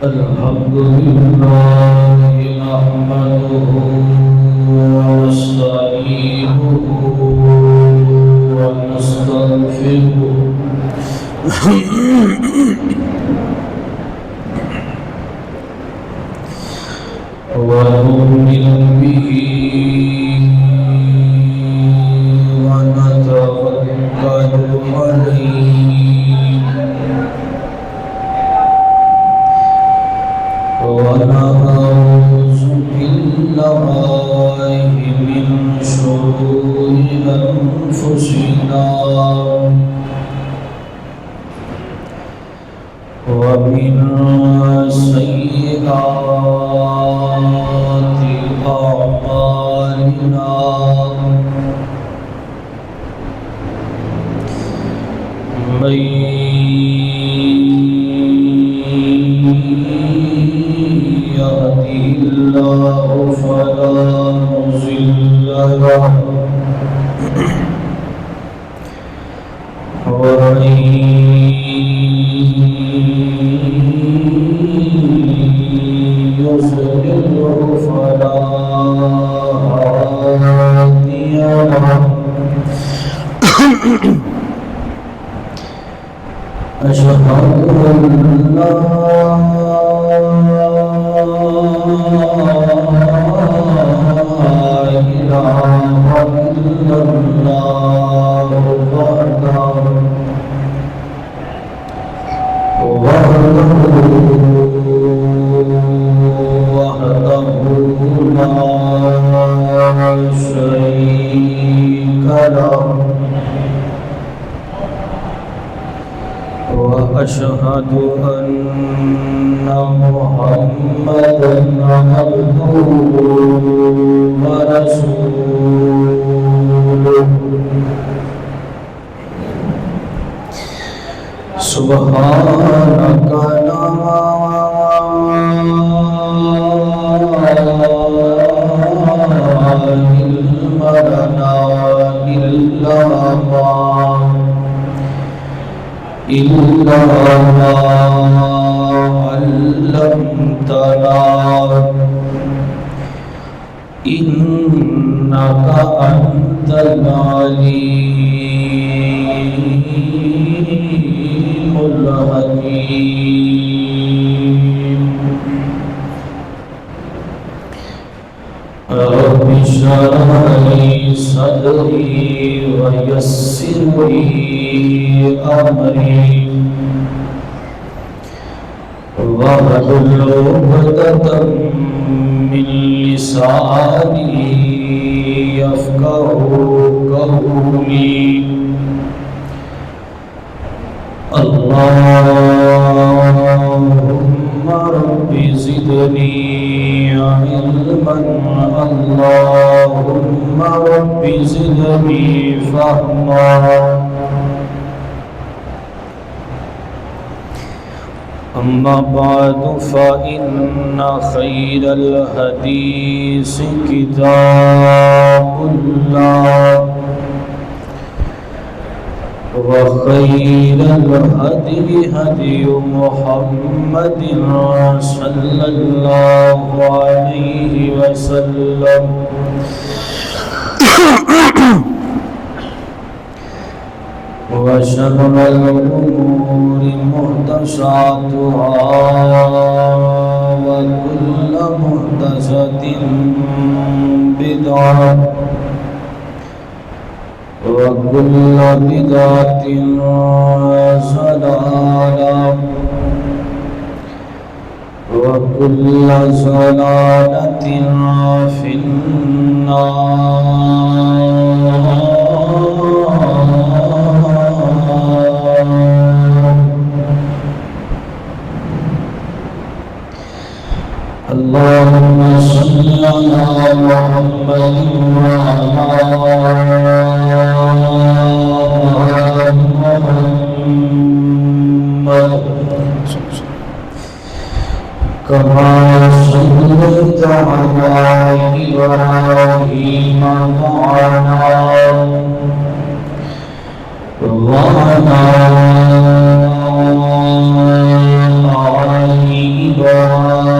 الحمد لله نحمده ونستعينه ونستغفره ونؤمن به ونتوكل عليه ونعوذ بالله من شرور أنفسنا ومن سيئات أعمالنا من يهده الله فلا مضل له ومن يضلل فلا هادي له أشهد أن لا إله إلا الله وحده لا شريك له وأشهد أن محمدًا عبده ورسوله سبحانك لا علم لنا إلا ما علمتنا إنك أنت العليم الحكيم رب اشرح لي صدري ويسر لي أمري واحلل عقدة من لساني يفقهوا قولي اللهم رب زدني علما اللهم رب زدني فهما أما بعد فإن خير الحديث كتاب الله وخير الهدي هدي محمد صلى الله عليه وسلم وشر الأمور محدثاتها وكل محدثة بدعة وكل بدعة ضلالة وكل ضلالة في النار. اللهم صل على محمد كما صليت على إبراهيم وعلى آل إبراهيم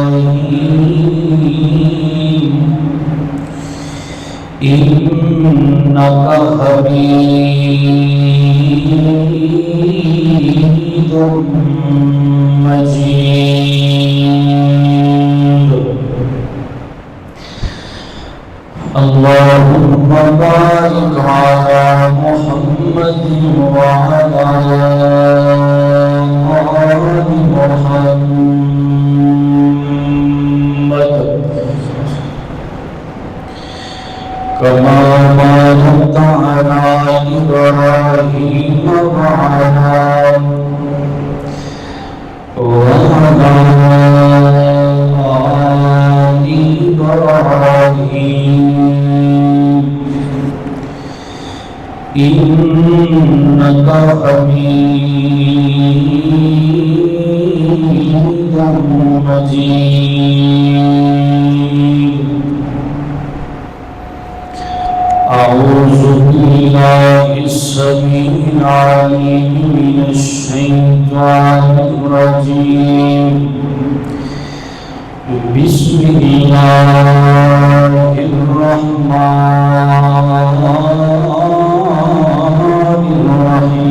إنك حميد مجيد. اللهم بارك على محمد وعلى آل محمد كما باركت على إبراهيم وعلى آل إبراهيم إنك حميد مجيد. أعوذ بالله السميع العليم من الشيطان الرجيم. بسم الله الرحمن الرحيم.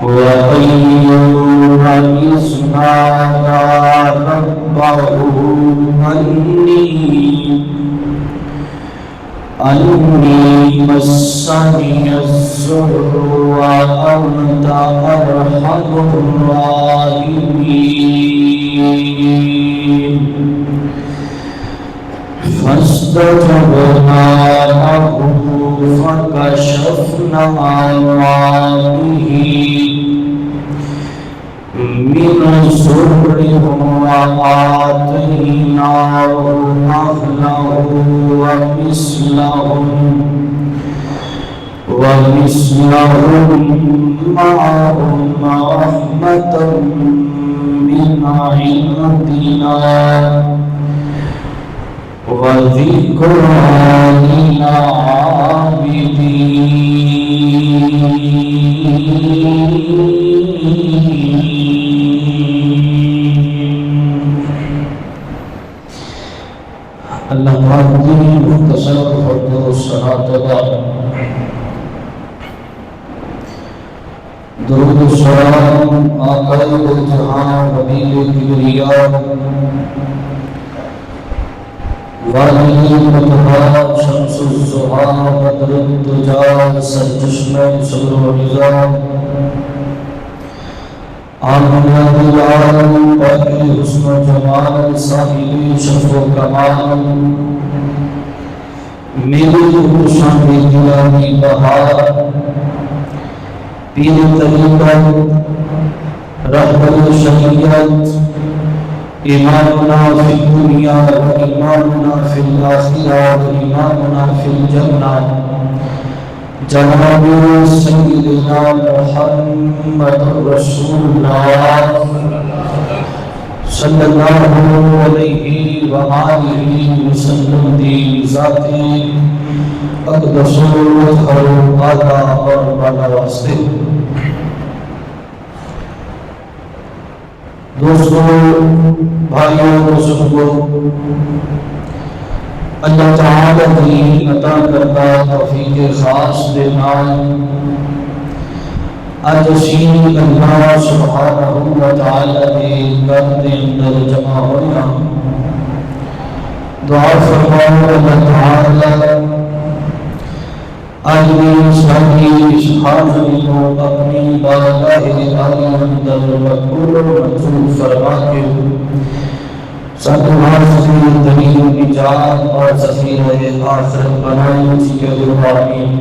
وأيوب إذ نادى ربه أني مسني الضر وأنت أرحم الراحمين فاستجبنا له فكشفنا ما به من ضر وآتيناه أهله ومثلهم معهم رحمة من عندنا وذكرى للعابدين. اللہ پاک کی مختصر خطبہ و صلاۃ درود و سلام آقا جہاں حبیب کبریا والی مطہر شمس الضحیٰ بدر الدجا سرچشمہ صبر و رضا آمنا بالعالم باقی حسن و جمال صاحب شرف و کمال میری خوشاں دلانی بہار پیر طریقت رہبر شریعت امامنا فی الدنیا و امامنا فی الآخرہ و امامنا فی الجنہ جناب سیدنا محمد رسول اللہ صلی اللہ علیہ وآلہ وسلم دی ذاتی اقدس و خلوقات اور بالا واسطے. دوستوں، بھائیوں، بزرگوں، اللہ تعالی کی عطا کردہ توفیق خاص دے نال اج اسی اللہ سبحانہ و تعالی دے گھر دے اندر جمع ہویا. دعا فرماؤ اللہ تعالی اج بھی ساری اس حاضری کو اپنی بارگاہ الہی اندر مقبول و منظور فرما کے ساتھوار سے دلیل نجات اور ذخیرہ آخرت بنائی. اسی کے دعا آمین.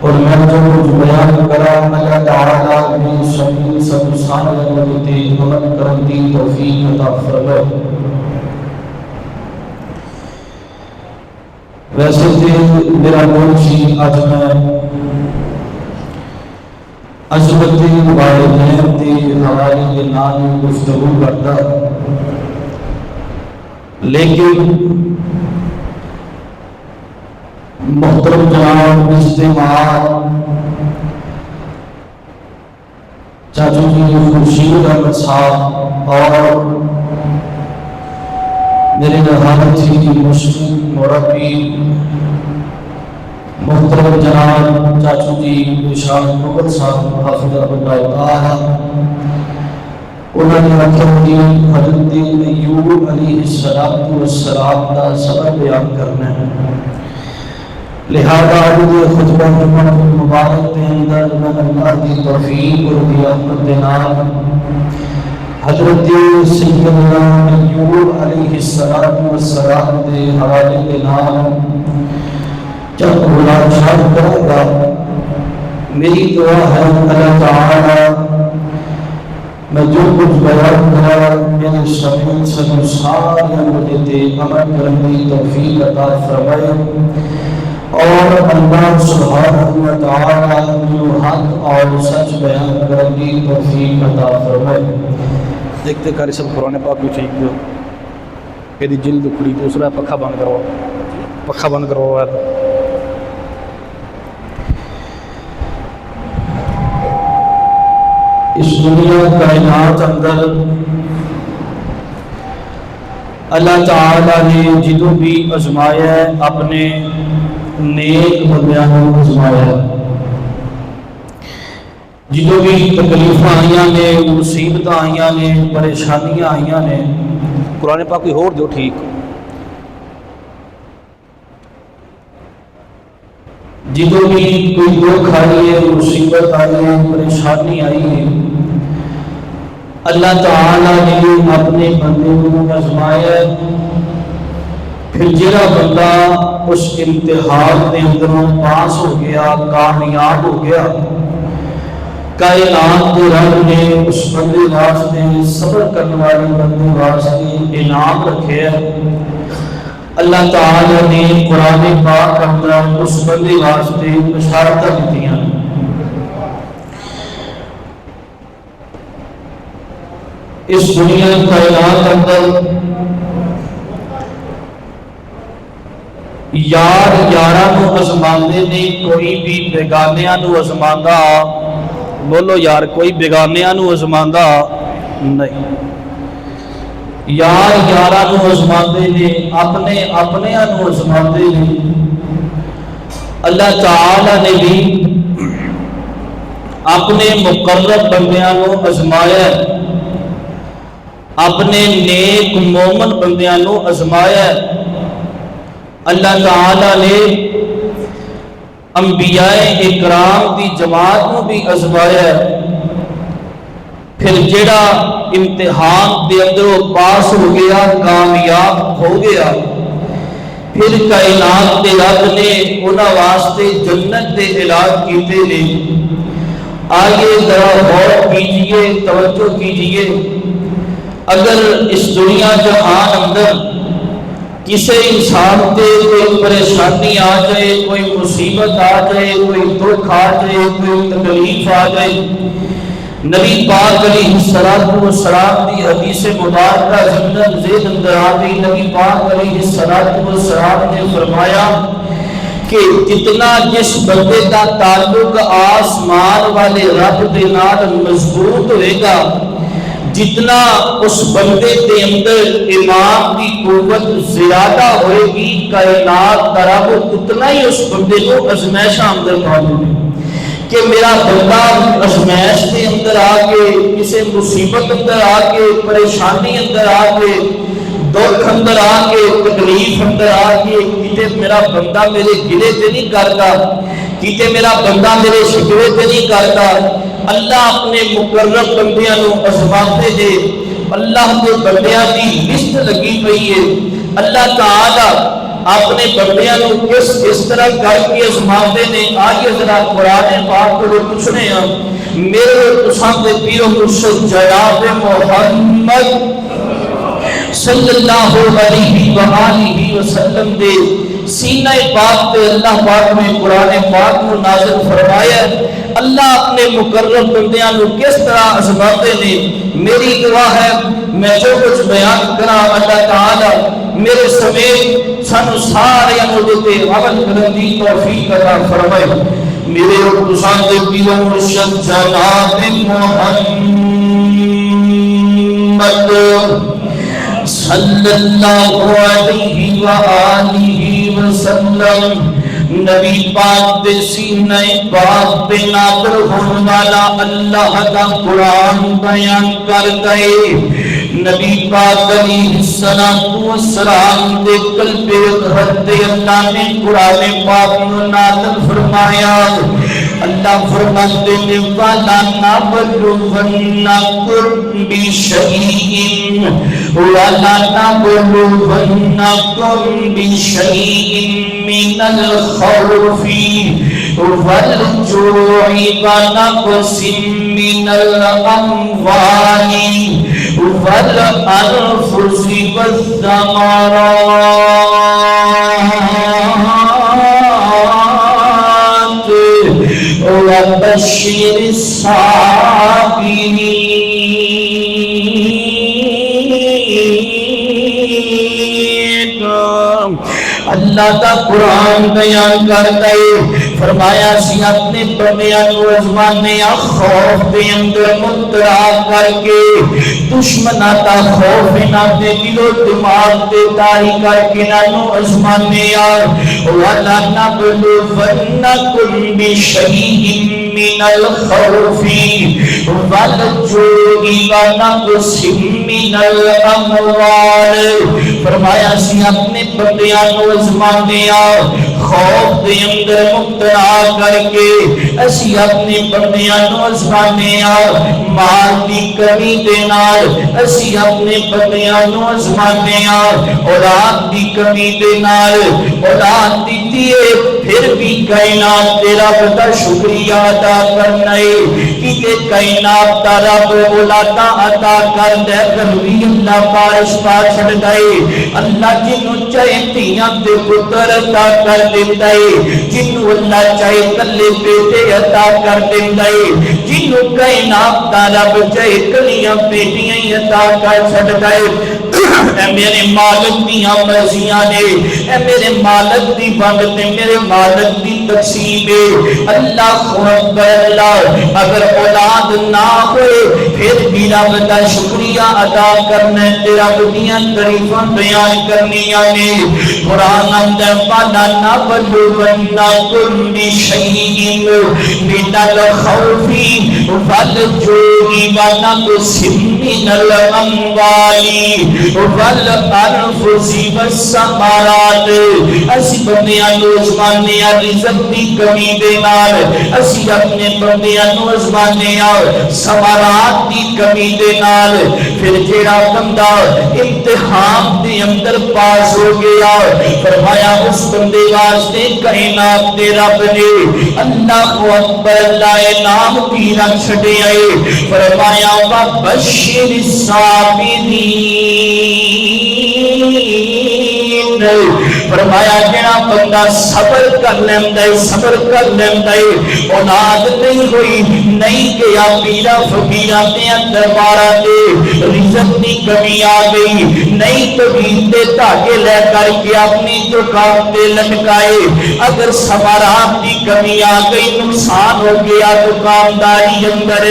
اور میں جو کچھ بیان کرا اللہ تعالیٰ اپنی شمیل سب سانے مجھتے عمل کرتی توفیق عطا فرمائے۔ ویسے تو میرا موضوع سی اج میں عظمت والدین کے حوالے کے نام گفتگو کرتا، لیکن محترم جناب اجتماع چاچو جی خورشید احمد صاحب اور میرے نہایت ہی مشکل مربی محترم جناب چاچو جی ارشاد مغل صاحب حافظہ اللہ تعالی، انہوں نے رکھی حضرت ایوب علیہ السلام کا سبب بیان کرنا ہے، لہذا آج خطبہ جمعہ مبارک کے اندر میں اللہ کی توفیق اور رحمت کے نام حضرت سیدنا ایوب علیہ السلام کے حوالے کے نام چند ملاحظات کروں گا۔ میری دعا ہے اللہ تعالی میں جو کچھ بیان کرا میرے شمیل سے سارے مجھے عمل کرنے کی توفیق عطا فرمائے، اور اللہ سبحانہ و تعالی جو حق اور سچ بیان کرنے کی توفیق عطا فرمائے۔ دیکھتے کاری سب قرآن پاک بھی ٹھیک جو یہ جلد اکھڑی دوسرا پکھا بند کرو، پکھا بند کرو۔ اس دنیا کائنات اندر اللہ تعالیٰ نے جدوں بھی آزمایا ہے اپنے نیک بندیاں کو آزمایا ہے، جدوں بھی تکلیفاں آئیاں نے، مصیبتاں آئیاں نے، پریشانیاں آئیاں نے، قرآن پاک کوئی ہور دیو ٹھیک، جدوں بھی کوئی دکھ آئی ہے، مصیبت آئی ہے، پریشانی آئی ہے، اللہ تعالیٰ نے اپنے بندے کو آزمایا ہے، پھر جڑا بندہ اس امتحان کے اندروں پاس ہو گیا، کامیاب ہو گیا، کائنات کے رب نے اس بندے واسطے صبر کرنے والے بندے واسطے انعام رکھے ہیں۔ اللہ تعالیٰ نے قرآن پاک اندر اس بندے واسطے بشارتاں دتیاں۔ اس دنیا کائنات اندر یار یاراں نو آزماندے نے، کوئی بھی بیگانیاں نو آزماندا، بولو یار کوئی بیگانیاں نو آزماندا نہیں، یار یاراں نو آزماندے نے، اپنے اپنیاں نو آزماندے نے۔ اللہ تعالی نے بھی اپنے مقرب بندیاں نو آزمایا ہے، اپنے نیک مومن بندیاں نو آزمایا ہے۔ اللہ تعالی نے انبیاء اکرام دی جماعت نو بھی آزمایا ہے، پھر جڑا امتحان دے اندروں پاس ہو گیا، کامیاب ہو گیا، پھر کائنات دے رب نے انہاں واسطے جنت دے اعلان کیتے نے۔ آئیے ذرا غور کیجئے، توجہ کیجئے، اگر اس دنیا جہان اندر کسی انسان تے کوئی پریشانی آ جائے، کوئی مصیبت آ جائے، کوئی دکھ آ جائے، کوئی تکلیف آ جائے، نبی پاک علیہ السلام کی حدیث مبارکہ زندن زید اندر آ گئی۔ نبی پاک علیہ السلام نے فرمایا کہ جتنا جس بندے کا تعلق آسمان والے رب دے نال مضبوط ہوئے گا، جتنا اس بندے کے اندر ایمان کی قوت زیادہ ہوئے گی، کائنات کا رب اتنا ہی اس بندے کو ازمائشاں اندر پاؤں گے کہ میرا بندہ ازمائش کے اندر آ کے، کسی مصیبت اندر آ کے، پریشانی اندر آ کے، دکھ اندر آ کے، تکلیف اندر آ کے، کتے میرا بندہ میرے گلے تے نہیں کرتا، کتے میرا بندہ میرے شکوے تے نہیں کرتا۔ اللہ اپنے مقرب بندیاں نو آزماتے دے، اللہ کے بندیاں دی لسٹ لگی پئی ہے۔ اللہ تعالی اپنے بندیاں نو کس طرح کر کے ازماتے نے، آئیے ذرا قرآن پاک کو پوچھنے ہیں میرے تساں دے پیر و مرشد جناب محمد صلی اللہ علیہ وآلہ وسلم دے سینہ پاک تے اللہ پاک نے قرآن پاک کو نازل فرمایا ہے۔ اللہ اپنے مقرر بندیاں نو کس طرح آزماتے نے، میری دعا ہے میں جو کچھ بیان کرا اللہ تعالی میرے سمیت سانو سارے انوڈے عمل کرن دی توفیق عطا فرمائے۔ میرے تساں دے پیر و مرشد جناب محمد صلی اللہ علیہ وآلہ وسلم نبی پاک دے سینہ پاک پہ نازل ہونے والا اللہ کا قرآن بیان کر گئے۔ نبی پاک علیہ السلام دے قلب اطہر تے اللہ نے قرآن پاک کو نازل فرمایا۔ اللہ فرماتے ہیں وَلَا نَبْلُوَنَّكُمْ بِشَيْءٍ مِّنَ الْخَوْفِ وَالْجُوعِ وَنَقْصٍ مِّنَ الْأَمْوَالِ وَالْأَنفُسِ وَالثَّمَرَاتِ وَبَشِّرِ الصَّابِرِينَ۔ اللہ کا قرآن بیان کرتا ہے، فرمایا سی اپنے بندیاں نو آزمانے خوف دے اندر مبتلا کر کے، دشمناں دا خوف انہاں دے دل و دماغ تے طاری کر کے انہاں آزمانے وَلَا نَبْلُوَنَّكُمْ بِشَيْءٍ مِّنَ الْخَوْفِ وَالْجُوعِ وَنَقْصٍ مِّنَ الْأَمْوَالِ۔ فرمایا سی اپنے بندیاں نو آزمانے خوف دے اندر مبتلا کر کے، اسی اپنے بندیاں نو آزمانے مال دی کمی دے نال، اسی اپنے بندیاں نو آزمانے اولاد دی کمی دے نال۔ اولاد دیتی ہے پھر بھی کائنات تیرا بڑا شکریہ ادا کرنا ہے، کیونکہ کائنات دا رب اولاداں عطا کر دے کر بھی اللہ بارش پا چھڑ گئے۔ اللہ جنوں چاہے دھیاں تے پتر عطا کر دیتا ہے، جنوں اللہ چاہے کلے بیٹے عطا کر دیتا ہے، جنوں کائنات دا رب چاہے کلیاں بیٹیاں عطا کر چھڑ گئے۔ اے میرے مالک دیاں مرضیاں نے، اے میرے مالک دی بند تے میرے مالک دی تقسیم ہے۔ اللہ اکبر اللہ، اگر اولاد نہ ہوئے پھر بھی رب دا شکریہ ادا کرنا ہے، رب دیاں تعریفاں بیان کرنیاں نے۔ قرآن اندر وَلَا نَبْلُوَنَّكُمْ بِشَيْءٍ مِّنَ الْخَوْفِ وَالْجُوعِ وَنَقْصٍ مِّنَ الْأَمْوَالِ وَالْأَنفُسِ وَالثَّمَرَاتِ۔ اسی بندیاں نو آزمانے رزق دی کمی دے نال، اسی اپنے بندیاں نو آزمانے ثمرات دی کمی دے نال۔ پھر جیڑا بندہ امتحان دے اندر پاس ہو گیا، فرمایا اس بندے واسطے کائنات دے رب نے اللہ اکبر اللہ نام کی رکھ چھڑے آئے، فرمایا وَبَشِّرِ الصَّابِرِينَ۔ فرمایا جڑا بندہ صبر کر لیندے، صبر کر لیندے، اولاد نہیں ہوئی، نہیں گیا پیرا فقیرہ دے درباراں دے، رزق دی کمی آ گئی، نہیں طبیب دے دھاگے لے کر کے اپنی دکان تے لٹکائے، اگر ثمرات دی کمی آ گئی، نقصان ہو گیا دکانداری اندر،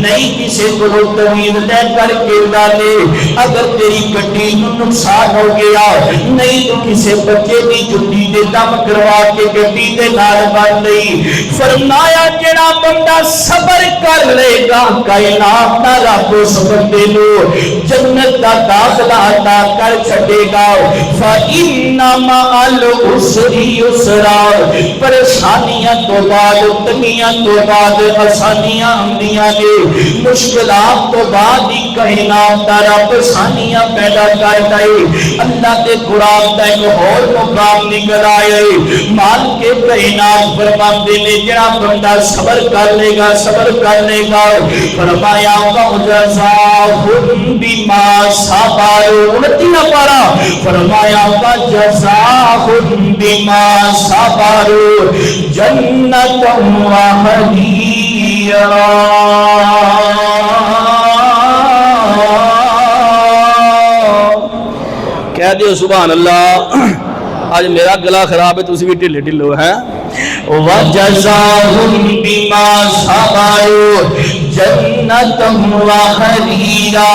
نہیں کسی کو طبیب لے کر کے ڈالے، اگر تیری گڈی نو نقصان ہو گیا، نہیں تو کسی بچے دی جُتی دے دم کروا کے گڈی دے نال بن لئی۔ فرمایا جڑا بندہ صبر کر لے گا، کائنات دا رب اس بندے نو جنت دا داخلہ عطا کر چھٹے گا۔ فَإِنَّ مَعَ الْعُسْرِ يُسْرًا، پریشانیاں تو بعد تنگیاں تو بعد آسانیاں آندیاں نے، مشکلات تو بعد ہی کائنات دا رب آسانیاں پیدا کرتا ہے۔ اللہ کے قرآن دا ایک اور مقام نکل آئے، مان کے کائنات فرماندے نے جڑا بندہ صبر کر لے گا صبر کر لے گا، فرمایا وَجَزَاهُمْ بِمَا صَبَرُوا، 29 پارا، فرمایا وَجَزَاهُمْ بِمَا صَبَرُوا جَنَّةً وَحَرِيرًا۔ کہہ دیو سبحان اللہ۔ آج میرا گلا خراب ہے، تسی بھی ڈھلے ڈھلو ہیں۔ وَجَزَاهُمْ بِمَا صَبَرُوا جَنَّةً وَحَرِيرًا،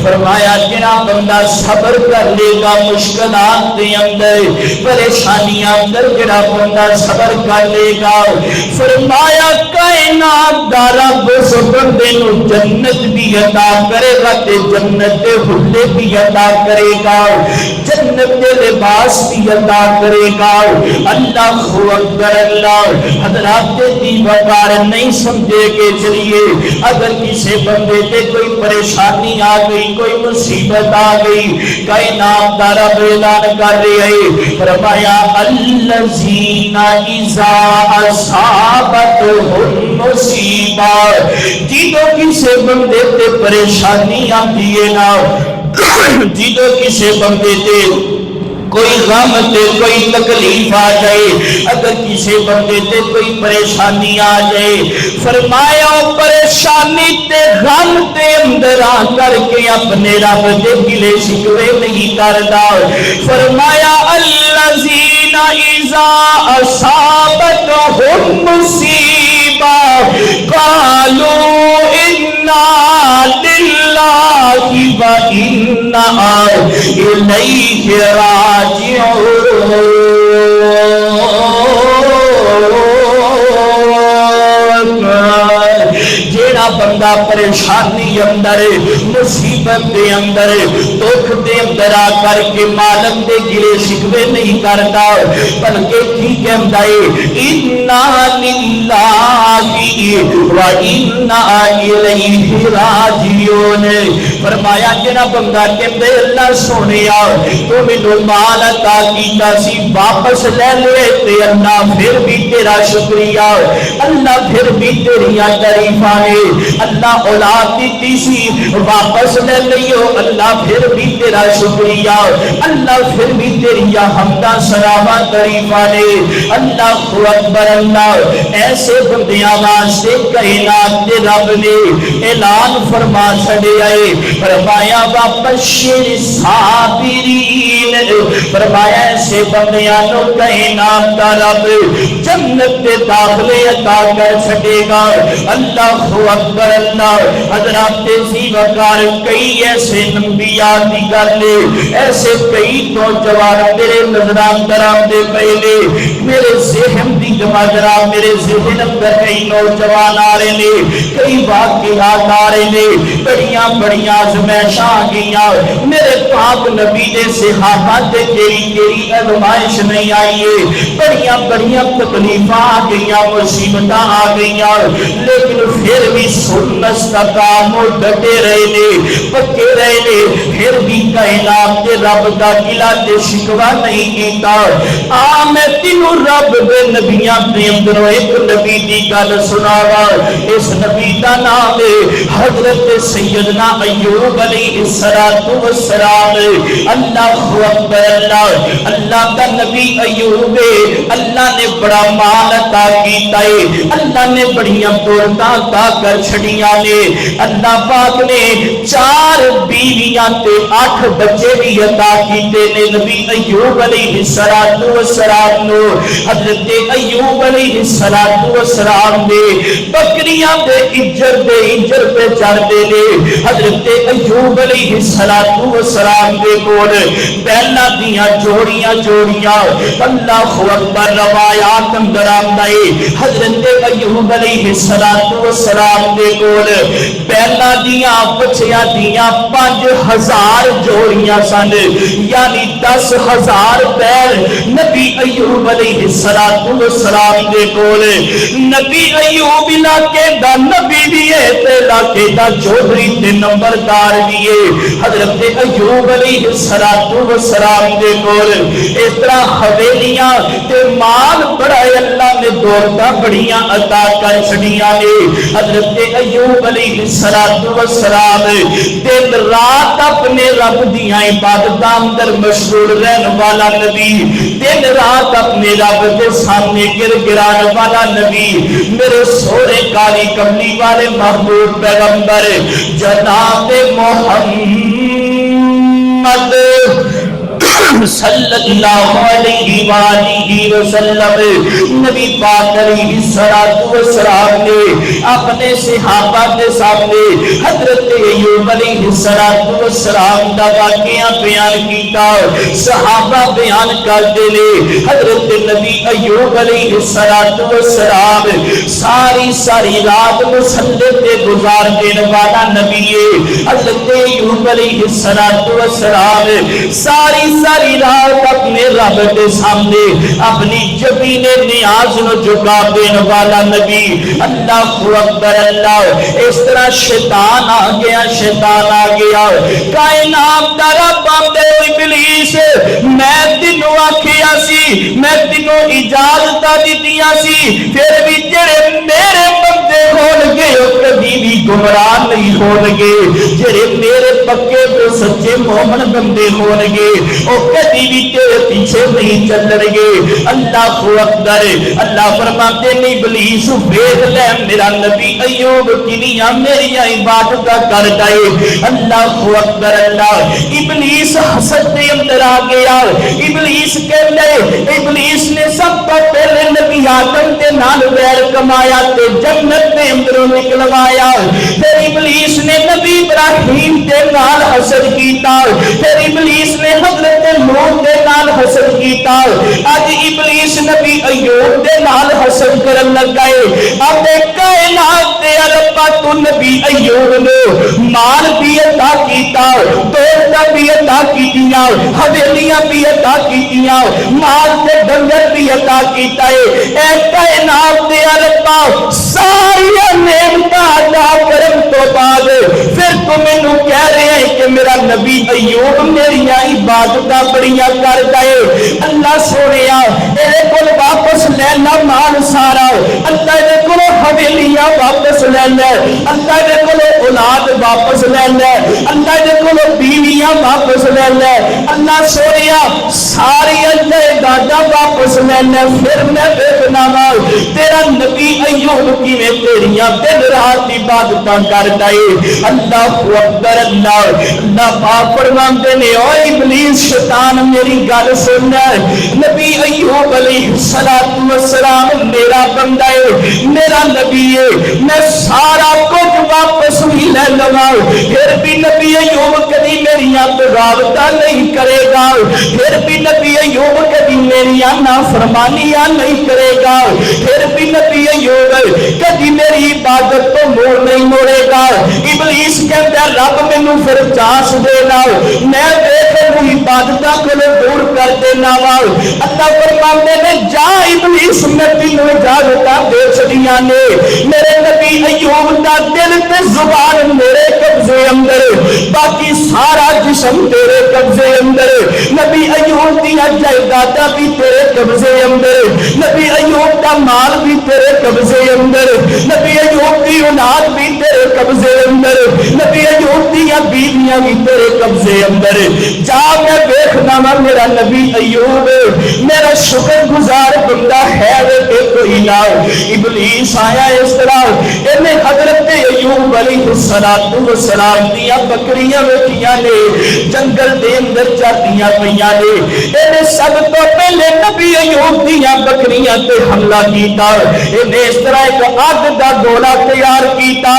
فرمایا جنا بندہ صبر کر لے گا مشکلات دے اندر پریشانیاں اندر، جنا بندہ صبر کر لے گا، فرمایا کائنات دا رب اس بندے نو جنت بھی عطا کرے گا تے جنت دے حلے بھی عطا کرے گا، جنت دے لباس بھی عطا کرے گا۔ اللہ اکبر اللہ۔ حضرات دیوار نہیں سمجھے کہ چلیے اگر کسی بندے تے کوئی پریشانی آ گئی کوئی مصیبت آ گئی، کائنات دا رب اعلان کر رہے ہیں، فرمایا الذین اذا اصابتهم مصیبہ، جدوں کسی بندے تے پریشانی آتی ہے نا، جدوں کسی بندے تے کوئی غم تے کوئی تکلیف آ جائے، اگر کسی بندے تے کوئی پریشانی آ جائے، فرمایا پریشانی تے غم تے اندر آ کر کے اپنے رب دے گلے شکوے نہیں کردا، فرمایا الذین اذا اصابتهم مصیبہ قالوا انا للہ وَإِنَّا إِلَيْهِ راجعون۔ جیڑا بندہ پریشانی اندر مصیبت دے اندر دکھ دے اندر آ کر کے مالک دے گلے شکوے نہیں کرتا، بلکہ کی کہندا ہے اِنَّا لِلَّهِ وَإِنَّا إِلَيْهِ راجعون۔ فرمایا جڑا بندہ کہندا اللہ سونیا تو مینوں مال عطا کیتا سی واپس لے لے تے اللہ پھر بھی تیرا شکریہ، اللہ پھر بھی تیریاں تعریفاں ہیں، اللہ اولاد دیتی سی واپس لے لئیو اللہ پھر بھی تیرا شکریہ، اللہ پھر بھی تیریاں حمداں ثناواں تعریفاں ہیں۔ اللہ اکبر اللہ۔ ایسے بندیاں واسطے کائنات دے رب نے اعلان فرما چھڑیا ہے، فرمایا وَبَشِّرِ الصَّابِرِينَ، فرمایا ایسے بندیاں نو کائنات دا رب جنت دے داخلے عطا کر چھڑے گا۔ اللہ اکبر اللہ۔ حضرات تیزی وقار کئی ایسے انبیاء دی گلے، ایسے کئی نوجوان میرے نظران درام دے پہلے میرے ذہن دی جماجرہ میرے ذہن اندر کئی نوجوان آ رہے نے، کئی واقعات آ رہے نے، بڑیاں بڑیاں آزمائشاں آ گئیاں، میرے پاک نبی دے صحابہ دے تیری آزمائش نہیں آئی ہے، بڑیاں بڑیاں تکلیفاں آ گئیاں مصیبتاں آ گئیاں، لیکن پھر بھی سنت استقام ڈٹے رہے نے پکے رہے نے، پھر بھی کائنات دے رب دا گلہ تے شکوہ نہیں کیتا۔ میں تینوں رب دے نبیاں دے اندروں ایک نبی دی گل سناوا، اس نبی دا نام ہے حضرت سیدنا ایوب علیہ السلام۔ اللہ اکبر اللہ۔ اللہ کا نبی ایوب ہے، اللہ نے بڑا مال عطا کیتا ہے، اللہ نے بڑیاں دولتاں عطا کر چھڑیاں نے، اللہ پاک نے 4 بیویاں تے 8 بچے بھی عطا کیتے نے نبی ایوب علیہ السلام نو۔ حضرت ایوب علیہ السلام نے بکریاں دے اجر پہ چڑھتے نے، حضرت ایوب علیہ السلام دے کول بیلاں دیاں جوڑیاں۔ اللہ اکبر۔ روایات پاک اندر آمدا ہے حضرت ایوب علیہ السلام دے کول بیلاں دیاں بچیاں دیاں 5000 جوڑیاں سن، یعنی 10,000 بیل نبی ایوب علیہ السلام دے کول۔ نبی ایوب علاقے دا نبی بھی ہے تے علاقے دا چودھری تے نمبردار بھی ہے۔ حضرت ایوب علیہ السلام دے کول اس طرح حویلیاں تے مال بڑا اللہ نے دولتاں بڑیاں عطا کر چھڑیاں نے۔ حضرت ایوب علیہ السلام دن رات اپنے رب دیاں عبادتاں اندر مشغول رہن والا نبی، دن رات اپنے رب کے سامنے گر گران والا نبی، میرے سونے کالی کملی والے محبوب پیغمبر جناب محمد صلی اللہ علیہ وآلہ وسلم۔ نبی پاک علیہ السلام نے اپنے صحابہ کے سامنے حضرت ایوب علیہ السلام دا واقعہ بیان کیتا، صحابہ بیان کرتے لے حضرت نبی ایوب علیہ السلام ساری رات مسلے تے گزار دینے والا نبی ہے۔ حضرت ایوب علیہ السلام ساری رات اپنے رب کے سامنے اپنی جبین نیاز نو جھکا دینے والا نبی۔ اللہ اکبر اللہ۔ اس طرح شیطان آ گیا کائنات دا رب آندے ابلیس میں تینوں آکھیا سی، میں تینوں اجازت دتیاں سی، پھر بھی جڑے میرے بندے ہون گے او کبھی بھی گمراہ نہیں ہون گے، جڑے میرے پکے تے سچے مومن بندے ہون گے او کبھی بھی تیرے پیچھے نہیں چلن گے۔ اللہ اکبر۔ اللہ فرماتے ہیں ابلیس ویکھ لے میرا نبی ایوب کنیاں میری عبادت کردا ہے۔ اللہ اکبر اللہ۔ ابلیس حسد دے اندر آ گیا۔ ابلیس کہندے ابلیس نے سب تو پہلے نبی آدم دے نال ویر کمایا تے جنت دے اندروں نکلوایا، پھر ابلیس نے نبی ابراہیم دے نال حسد کیتا، پھر ابلیس نے حضرت لوط دے نال حسد کیتا، اج ابلیس نبی ایوب دے نال حسد کرن لگا ہے۔ اب کائنات دے رب تو نبی ایوب نے مال بھی عطا کیتا، دولت بھی عطا کیتیاں، حویلیاں بھی عطا کیتیاں، مال تے ڈنگر بھی عطا کیتا ہے۔ اے کائنات دے رب ساری نعمتاں عطا کرن تو بعد پھر تو مینوں کہہ رہے ہیں کہ میرا نبی ایوب میری عبادتاں بڑیاں کردا ہے۔ اللہ سونیا اے کول واپس لینا مال سارا، اللہ دے کول حویلیاں واپس لینا، اللہ دے کول اولاد واپس لینا، اللہ دے کول بیویاں واپس لینا، اللہ سونیا ساری جائیداداں واپس لینا، پھر میں دیکھنا وا تیرا نبی ایوب کیویں تیریاں دن رات عبادتاں کردا ہے۔ اللہ اکبر اللہ۔ اللہ پاک فرماندے نے او ابلیس شیطان میری گل سن، نبی ایوب علیہ السلام میرا بندہ ہے، میرا نبی ہے، میں سارا کچھ واپس بھی لے لواں، پھر بھی نبی ایوب کبھی میری بغاوتاں نہیں کرے گا، پھر بھی نبی ایوب کبھی میری نافرمانیاں نہیں کرے گا، پھر بھی نبی ایوب کبھی میری عبادت تو موڑ نہیں موڑے گا۔ ابلیس کہتا رب مینوں پھر چانس دینا، میں دیکھ عبادتاں کو دور کر دینا وا۔ اللہ فرماتے نے جا ابلیس میں تینوں اجازتاں دے چھڑیاں نے، میرے نبی ایوب دا دل تے زبان میرے قبضے اندر، باقی سارا جسم تیرے قبضے اندر، نبی ایوب دی جائیداداں بھی تیرے قبضے اندر، نبی ایوب دا مال بھی تیرے قبضے اندر، نبی ایوب دی اولاد بھی تیرے قبضے اندر، نبی ایوب دی بیویاں بھی تیرے قبضے اندر۔ جا میں دیکھنا وا میرا نبی ایوب میرا شکر گزار بندہ ہے کہ کوئی نہ۔ ابلیس آیا اس طرح انہیں حضرت ایوب علیہ السلام دیا بکریاں ویٹیاں نے جنگل دے اندر چاہتیاں پیاں نے، انہیں سب تو پہلے نبی ایوب دیا بکریاں تے حملہ کیتا، انہیں اس طرح ایک آگ دا گولا تیار کیتا،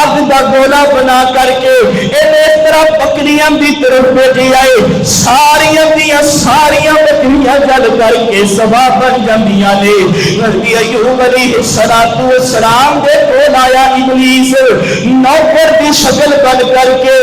آگ دا گولا بنا کر کے انہیں طرح بکریاں بھی طرف بھیجی آئے، ساریاں دیاں ساریاں بکریاں جل کر کے سوا بن جاندیاں نے۔ نبی ایوب علیہ السلام دے کول آیا ابلیس نوکر دی شکل بن کر کے،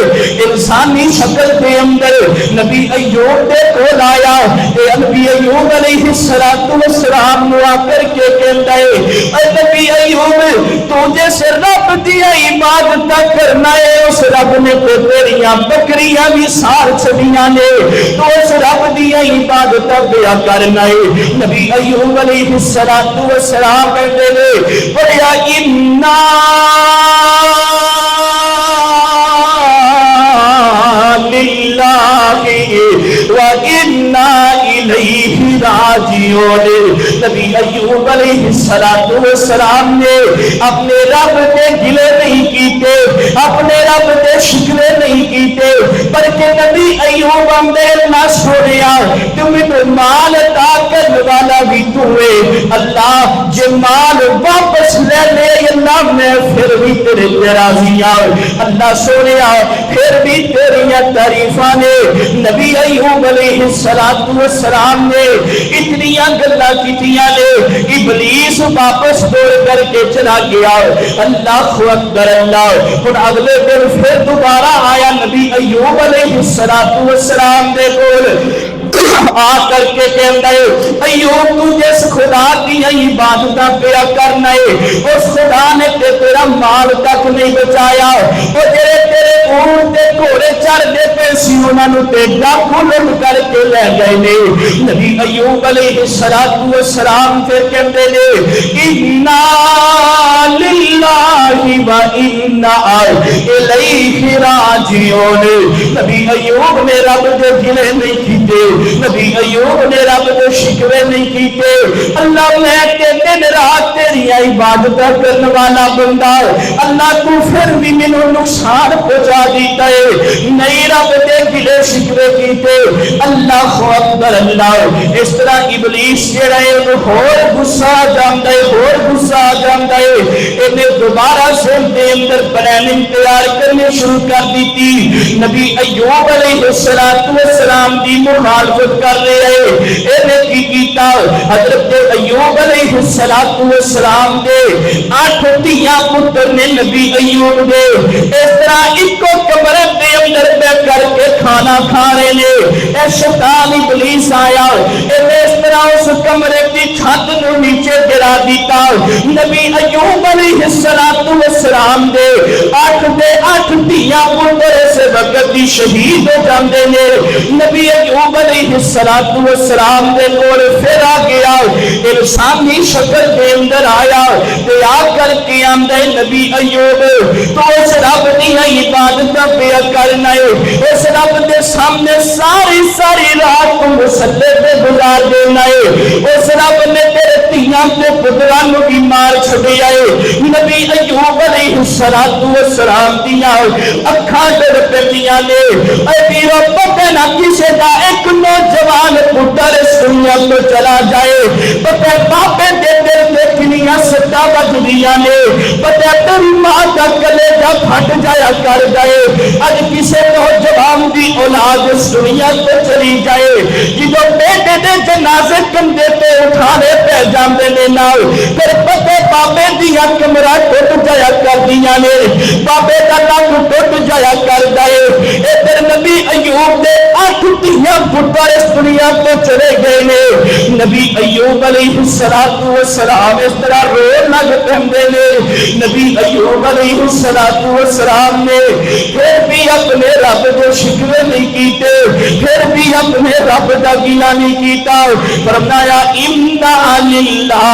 انسانی شکل دے اندر نبی ایوب دے کول آیا، اے نبی ایوب علیہ السلام نو آ کر کے کہندا ہے، اے نبی ایوب تو جس رب دی عبادت کرنا ہے اس رب نے تے تیریاں بکریاں بھی سار چھڑیاں نے، تو اس رب دی عبادت پیا کرنا ہے۔ نبی ایوب علیہ السلام کہتے ہیں بڑیا انا للہ و انا الیہ راجعون۔ نبی ایوب علیہ السلام نے اپنے رب کے گلے نہیں کیتے، اپنے رب کے شکوے نہیں کیتے، بلکہ نبی ایوب اندر نہ چھوڑیا تمہیں تو مال عطا کرنے والا بھی تو ہے اللہ، جے مال واپس لے لے اللہ میں پھر بھی تیرے راضی ہوں اللہ سونیا، پھر بھی تیری تعریفاں نے۔ نبی ایوب علیہ السلام نے اتنی گلاں کیتیاں نے، ابلیس واپس دوڑ کر کے چلا گیا۔ اللہ اکبر اللہ۔ ہن اگلے دن پھر دوبارہ آیا نبی ایوب علیہ السلام دے کول آ کر کے کہندا ہے ایوب تو جس خدا کی عبادت پیا کرنا ہے اس خدا نے تے تیرا مال تک نہیں بچایا، وہ جڑے تیرے اونٹ تے گھوڑے چڑھ دے پے سی انہاں نوں تے ڈاکو لٹ کر کے لے گئے نے۔ نبی ایوب علیہ السلام پھر کہندے نے انا للہ و انا الیہ راجعون۔ نبی ایوب نے رب دے گلے نہیں کیتے، نبی ایوب نے رب دے شکوے نہیں کیتے، اللہ میں تے دن رات تیری عبادت کرنے والا بندہ، اللہ تو پھر بھی مینوں نقصان پہنچا دیتا ہے، نہیں رب دے گلے شکوے کیتے۔ اللہ اکبر اللہ۔ اس طرح ابلیس جڑا ہے وہ ہور غصہ آ جاندا ہے، ہور غصہ آ جاندا ہے، انہیں دوبارہ سے دے اندر پلاننگ تیار کرنے شروع کر دیتی۔ نبی ایوب علیہ السلام دی مخالفت کر رہے ہیں، انہیں کی کیتا حضرت ایوب علیہ السلام دے 8 دھیاں پتر نے نبی ایوب دے اس طرح ایک کو کمرے دے اندر بیٹھ کر کے کھانا کھا رہے نے۔ اے شیطان ابلیس آیا، انہیں اس طرح اس کمرے کی چھت نو نیچے گرا دیتا۔ نبی ایوب علیہ السلام دے 8 دھیاں پتر اس وقت دی شہید ہو جاندے نے۔ نبی ایوب علیہ السلام دے کول پھر آ گیا، انسانی شکل دے اندر آیا تے آ کر کے آندے نبی ایوب تو اس رب دی عبادت پیا کرنا ہے، اس رب دے سامنے ساری رات کو مسلے پہ گزار دینا ہے، اس رب نے تیرے تیاں تے پتراں نو بھی مار چھڈیا ہے۔ نبی ایوب علیہ السلام دیاں اکھاں تے پیندیاں نے، اے دیو پتہ نہ کسے دا ایک نوجوان پتر اس دنیا تو چلا جائے، پتہ بابے دے دل تے کنیاں سٹا بجدیاں نے، پتہ تیری ماں دا کلیجہ پھٹ جایا کر جائے۔ اج کسے نوجوان دی اولاد اس دنیا تو چلی جائے، جدو بیٹے دے جنازے کندھے تے اٹھانے پہ جاندے نے نال، پھر پتہ بابے دیا کمرہ ٹوٹ جایا کر دیاں نے، بابے دا رنگ ٹوٹ جایا کر جائے۔ ادھر نبی ایوب دے 8 دھیاں پتر اس دنیا تو چلے گئے نے۔ نبی ایوب علیہ السلام اس طرح رو لگ پہندے نے۔ نبی ایوب علیہ السلام نے پھر بھی اپنے رب کو شکوے نہیں کیتے، پھر بھی اپنے رب کا گلہ نہیں کیتا، فرمایا انا للہ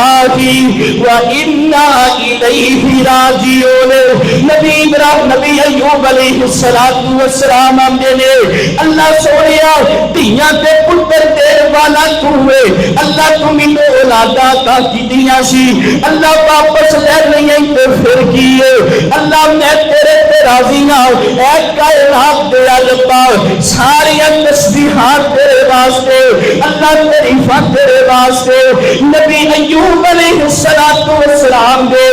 و انا الیہ راجعون۔ نبی ایوب علیہ السلام آمدے نے اللہ سونیا دھیاں تے پتر دیر والا تو ہے، اللہ تو مینوں اولادا عطا کیتیاں سی، اللہ واپس لے نہیں تو پھر کیے، اللہ میں تیرے تے راضی ہاں۔ اے کائنات دے رب ساری تسبیحات تیرے واسطے، اللہ تعریفات تیرے واسطے۔ نبی ایوب علیہ السلام دے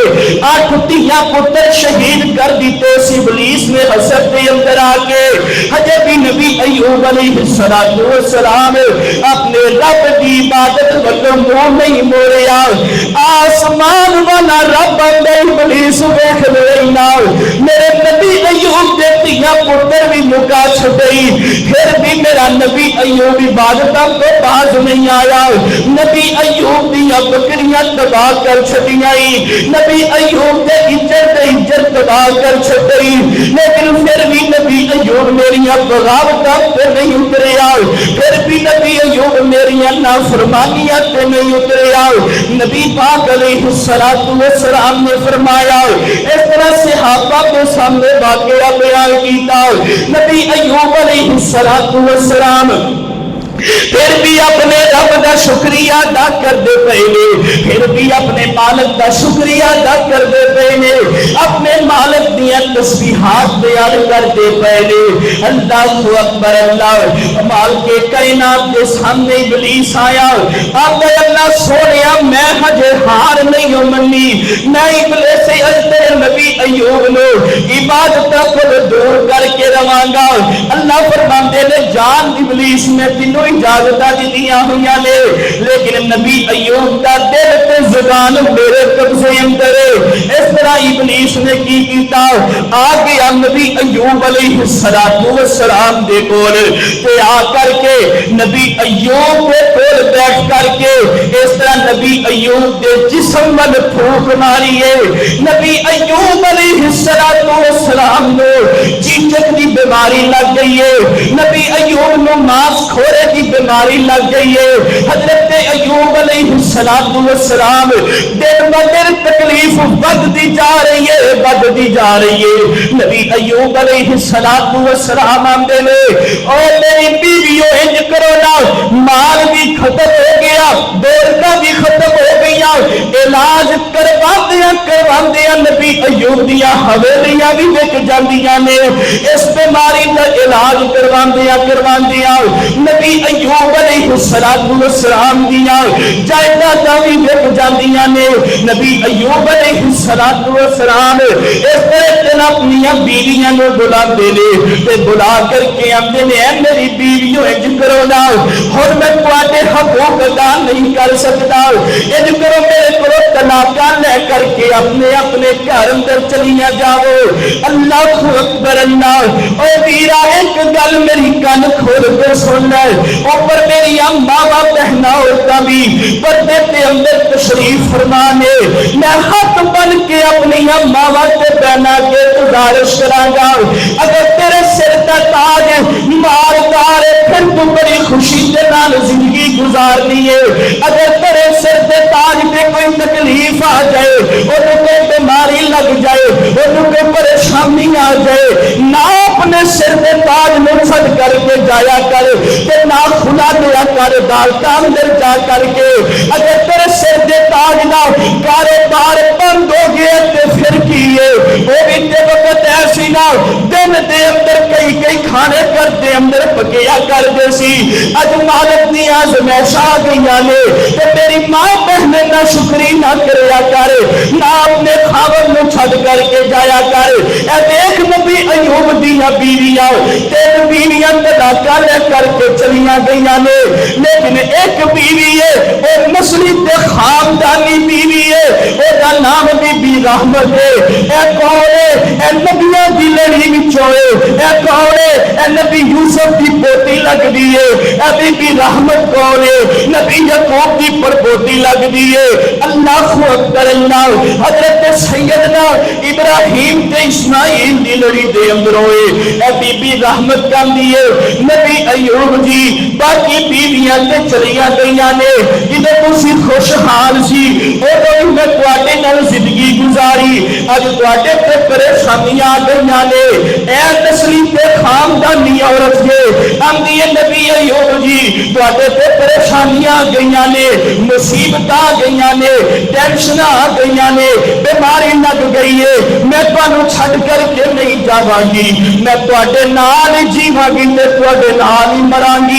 8 دھیاں پتر شہید کر دیتے سی ابلیس نے حسد دے اندر آ کے، ہجے بھی نبی ایوب علیہ السلام اپنے رب کی عبادت والوں منہ نہیں موڑیا۔ آسمان والا رب آندا ابلیس ویکھ لئی نال میرے نبی ایوب دے دھیاں پتر بھی مکا چھڈئی، پھر بھی میرا نبی ایوب عبادتاں تو باز نہیں آیا۔ نبی ایوب دیاں بکریاں تباہ کر چھڈیاں، نبی ایوب دے عزت تباہ کر چھڈئی، لیکن پھر بھی نبی ایوب میریاں بغاوتاں تے نہیں اتریا، پھر بھی نبی ایوب میریاں نافرمانیاں تے نہیں اتریا۔ نبی پاک علیہ السلام نے فرمایا، اس طرح صحابہ کے سامنے واقعہ بیان کیتا، نبی ایوب علیہ السلام پھر بھی اپنے رب دا شکریہ ادا کرتے پے نے، پھر بھی اپنے مالک دا شکریہ ادا کرتے پے نے، اپنے مالک دیاں تسبیحات بیان کرتے پے نے۔ اللہ اکبر، اللہ مال کے کائنات کے سامنے ابلیس آیا، آگے اللہ سونیا میں ہجے ہار نہیں ہوں منی، میں ابلیس اجتر نبی ایوب نو عبادت کو دور کر کے رواں گا۔ اللہ فرماندے نے جان ابلیس میں تینوں اجازت دیاں ہویاں نے، لیکن نبی ایوب دا دل تے زبان میرے قبضے اندر ہے۔ اس طرح ابلیس نے کی کیتا، آ گیا نبی ایوب علیہ السلام دے کول تے آ کر کے نبی ایوب دے کول بیٹھ کر کے اس طرح نبی ایوب دے جسم ول پھونک ماری ہے۔ نبی ایوب علیہ السلام نو چیچک دی بیماری لگ گئی ہے، نبی ایوب نو ماس کھورے کی بیماری لگ گئی ہے۔ حضرت ایوب علیہ السلام دن ب دن تکلیف بدتی جا رہی ہے، بدتی جا رہی ہے۔ نبی ایوب علیہ السلام آندے نے، اور میری بیویوں انج کرو نا، مال بھی ختم ہو گیا، دولتاں بھی ختم ہو گیا، علاج کرواندیاں نبی ایوب دیاں حویلیاں بھی وک جاندیاں نے، اس بیماری دا علاج کرواندیاں نبی ایوب علیہ السلام دیاں جائیداداں بھی وک جاندیاں نے۔ نبی ایوب علیہ السلام اس طرح اپنی بیویاں نو بلاندے نے تے بلا کر کے آندے نے، اے میری بیویوں انج کرو نا، ہن میں تواڈے حقوق ادا نہیں کر سکدا، انج کرو میرے کولوں طلاقاں لے کر کے اپنے گھر اندر چلیاں جاؤ۔ اللہ اکبر، اللہ اے ویرا ایک گل میری کان کھول کے سن لے، اوپر میری ماواں بہناں عورتاں بھی پردے تے اندر تشریف فرما نے، میں ہاتھ بن کے اپنی ماواں تے بہناں کے گزارش کراں گا، اگر تیرے سر دا تاج مالدار ہے پھر تو بڑی خوشی دے نال زندگی گزارنی ہے، اگر تیرے سر دے تاج پہ کوئی تکلیف آ جائے، اور کوئی بیماری لگ جائے، اور کوئی پریشانی آ جائے، نہ اپنے سر دے تاج نو چھڈ کر کے جایا کر تے نہ کھلا دیا کر دالتاں اندر جا کر کے، اگر تیرے سر دے تاج دا کاروبار بند ہو گیا تے پھر کی ہے، وہ بھی تے وقت ایسی نہ دن دے اندر کئی کھانے کر دے اندر پکیا کر دے سی، اج مالک دی آزمائشاں آ گئیاں نے تے میری ماں بہنیں نہ شکری نہ کریا کر، نہ اپنے خاوند نو چھڈ کر کے جایا کر۔ اے دیکھ نبی ایوب دیاں بیویاں 3 بیویاں طلاقاں لے کر کے چلیاں گئیاں نے، لیکن ایک بیوی ہے اور نسلی تے خاندانی بیوی ہے، اور دا نام بی بی رحمت ہے۔ اے کون ہے؟ اے نبیاں دی لڑی وچوں ہے، اے کون ہے؟ اے نبی یوسف دی پوتی لگدی ہے۔ اے بی بی رحمت کون ہے؟ نبی یعقوب دی پڑپوتی لگدی ہے۔ اللہ اکبر، اللہ حضرت سیدنا ابراہیم تے اسماعیل دی لڑی دے اندر ہوئے۔ اے بی بی رحمت کہندی ہے نبی ایوب جی باقی بیویاں تے چلیاں گئیاں نے، جدوں تسی خوشحال سی اودوں میں تواڈے نال زندگی گزاری، اج تواڈے تے پریشانیاں آ گئیاں نے۔ اے نسلی تے خاندانی عورت جے آندی ہے نبی ایوب جی تواڈے تے پریشانیاں آ گئیاں نے، مصیبتاں آ گئیاں نے، ٹینشناں آ گئیاں نے، بیماری لگ گئی ہے، میں تانوں چھڈ کر کے نہیں جاواں گی، میں تواڈے نال جیواں گی تے تواڈے نال ہی مراں گی۔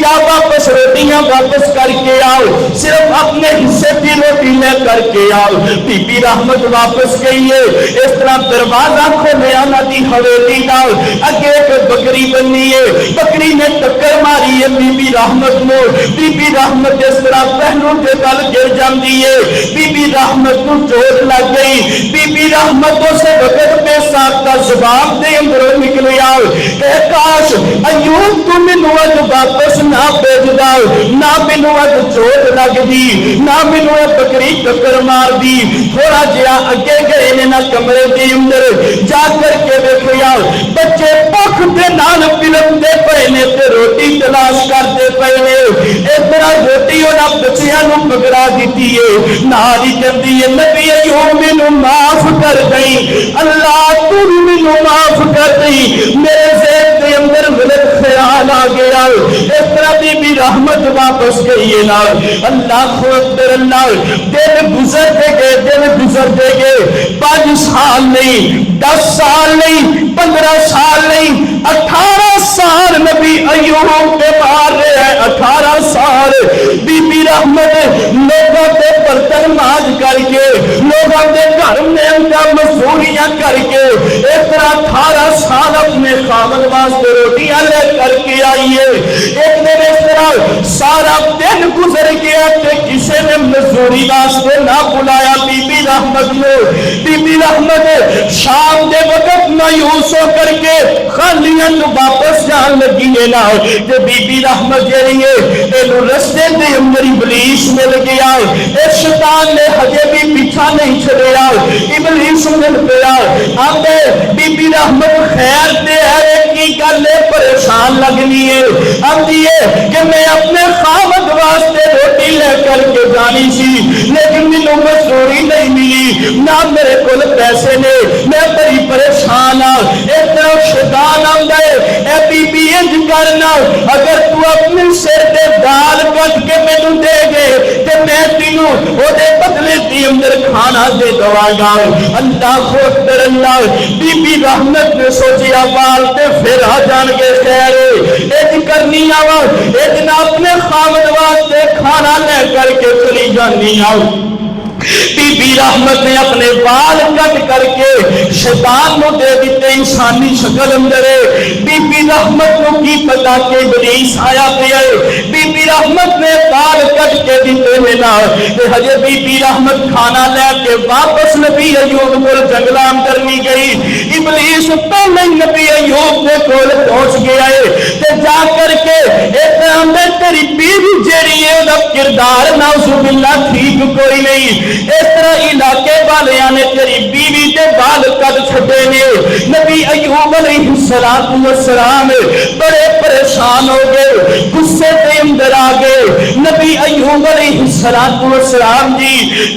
جا واپس روٹیاں واپس کر کے آؤ, صرف اپنے حصے کی روٹی لے کر کے آؤ. بی بی رحمت واپس گئی ہے. اس طرح دروازہ کھولے آنا دی حویلی نال اگے ایک بکری بنی ہے, بکری نے ٹکر ماری ہے بی بی رحمت نو. بی بی رحمت اس طرح پہلو کے گل گر جاندی ہے. بی بی رحمت کو چوٹ لگ گئی. بی بی رحمت سے وقت بے ساختہ زبان دے اندروں نکلیا کہ کاش ایوب تو مینوں اج واپس نہ بھیج دا, نہ مینوں اج چوٹ لگ دی, نہ مینوں بکری ٹکر مار دی. تھوڑا جہا اگے گئے نے نہ کمرے دے اندر جا کر کے دیکھیا بچے بھوک دے نال پلندے پئے نے تے روٹی تلاش کرتے پئے نے. اس طرح روٹی انہاں بچیاں نوں پکڑا دتی ہے. نال ہی کہندی ہے نبی ایوب مینوں معاف کر دئی, اللہ تو مینوں معاف کر دئی, میرے ذہن کے اندر غلط خیال آ گیا. اس طرح بی بی رحمت واپس گئی ہے نال. اللہ اکبر اللہ. دن گزرتے گئے, دن گزرتے گئے. 5 سال نہیں, 10 سال نہیں, 15 سال نہیں, 18 سال نبی ایوب کے مار رہے ہیں. 18 سال بی بی رحمت لوگوں کے برتن ماج کر کے, لوگوں کے گھر میں ان کا مزدوریاں کر کے, اس طرح 18 سال اپنے خاوند واسطے روٹیاں لے کر کے آئی ہے. ایک دن اس طرح سارا دن گزر گیا کہ کسی نے مزدوری واسطے نہ بلایا بی بی رحمت نے. بی بی رحمت شام دے وقت مایوس ہو کر کے خالیاں تو واپس جان لگی ہے نا کہ بی بی رحمت جڑی ہے اینو رستے دے اندر ابلیس مل گیا. اس شیطان نے ہجے بھی پیچھا نہیں چھڑیا, ابلیس مل پیا. آندے بی بی رحمت خیر تے ہے کی گل ہے, پریشان لگنی ہے. آندی ہے کہ میں اپنے خاوند واسطے روٹی لے کر کے جانی سی لیکن مینوں مزدوری نہیں ملی, نہ میرے کول پیسے نے, میں بڑی پریشان ہاں. ایک طرف شیطان آندا ہے اے بی بی انج کرنا, اگر تو اپنے سر تے دال کٹ کے مینوں دے گے تے میں تینوں او دے بدلے دی اندر کھانا دے دواں گا. اللہ اکبر اللہ. بی بی رحمت نے سوچیا وال تے پھر آ جان گے خیر ایک کرنی آوا, ایک نہ اپنے خاوند واسطے کھانا لے کر کے چلی جانی آؤ. بی بی رحمت نے اپنے بال کٹ کر کے شیطان کو دے دیتے انسانی شکل اندر. بی بی رحمت کو کی پتا کہ ابلیس آیا پیا ہے. بی بی رحمت نے بال کٹ کے دیتے ہیں نا کہ ہجے بی بی رحمت کھانا لے کے واپس نبی ایوب کو جنگلاں اندر نہیں گئی. ابلیس پہلے نبی ایوب کے کول پہنچ گیا ہے تے جا کر کے ایک اندر تیری بیوی جیڑی ہے دا کردار نعوذ باللہ ٹھیک کوئی نہیں. اس طرح علاقے والیاں نے تیری بیوی تے بال کٹ چھڈے نے. نبی ایوب علیہ السلام بڑے پریشان ہو گئے, غصے دے اندر آ گئے. نبی ایوب علیہ السلام جی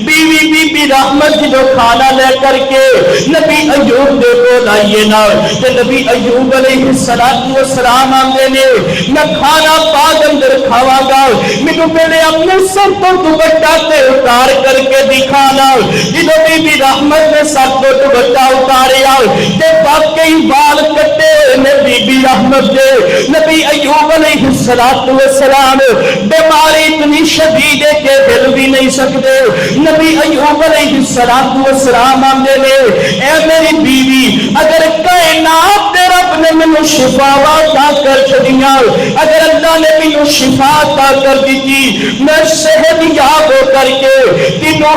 بیوی بی بی رحمت جو کھانا لے کر کے نبی ایوب دے کول آئیے نا کہ نبی ایوب علیہ السلام آندے نے میں کھانا پاک اندر کھاواں گا, مینوں پہلے اپنے سر تو دوپٹہ تے اتار کر کے دکھانا. جدو بی بی رحمت نے سر کو دوپٹہ اتاریا تے واقعی بال کٹے نے بی بی رحمت دے. نبی ایوب علیہ السلام بیماری اتنی شدید ہے کہ ہل بھی نہیں سکتے. نبی ایوب علیہ السلام آندے نے اے میری بیوی اگر کائنات دے رب نے مینوں شفا عطا کر چھڈیاں, اگر اللہ نے مینوں شفا عطا کر دیتی میں صحت یاب ہو کر کے تینوں